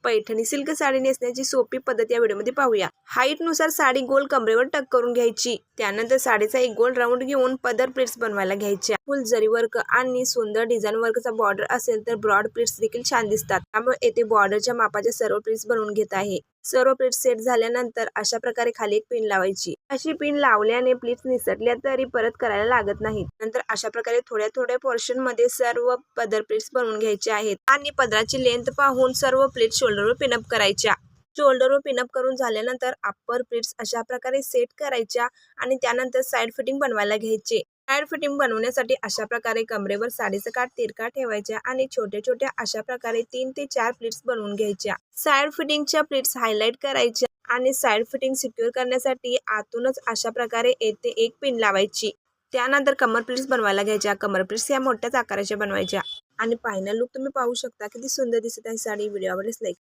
Paithani silk sari नेसण्याची सोपी पद्धत या व्हिडिओमध्ये पाहूया। हाईट नुसार साडी गोल कमरेवर टक करून घ्यायची। त्यानंतर साडीचा एक गोल राऊंड घेऊन पदर प्लीट्स बनवायला घ्यायच्या। फुल जरी वर्क आणि सुंदर डिझाईन वर्कचा बॉर्डर असेल तर ब्रॉड प्लीट्स देखील छान दिसतात। त्यामुळे येथे बॉर्डरच्या मापाच्या सर्व प्लीट्स बनवून घेत आहे। सर्व प्लीट्स सेट झाल्यानंतर अशा प्रकारे खाली एक पिन लावायची। अशी पिन लावल्याने प्लीट्स निसटल्या तरी परत करायला लागत नाहीत। नंतर अशा प्रकारे थोड्या थोड्या पोर्शन मध्ये सर्व पदर प्लीट्स बनवून घ्यायचे आहेत आणि पदराची लेंथ पाहून सर्व प्लीट्स शोल्डरवर पिनअप करायच्या। शोल्डरवर पिनअप करून झाल्यानंतर अप्पर प्लीट्स अशा प्रकारे सेट करायच्या आणि त्यानंतर साइड फिटिंग बनवायला घ्यायचे। साइड फिटिंग बनवण्यासाठी अशा प्रकारे कमरेवर साडीचा काठ तिरका ठेवायचा आणि छोट्या छोट्या अशा प्रकारे 3 ते 4 प्लीट्स बनवून घ्यायच्या। साइड फिटिंगच्या प्लीट्स हायलाइट करायच्या आणि साइड फिटिंग सिक्युअर करण्यासाठी आतूनच अशा प्रकारे येथे एक पिन लावायची। त्यानंतर कमर प्लीट्स बनवायला घ्यायच्या। कमर प्लीट्स या मोठ्याच आकाराच्या बनवायच्या आणि फायनल लुक तुम्ही पाहू शकता किती सुंदर दिसत आहे साडी। व्हिडिओ आवडल्यास लाईक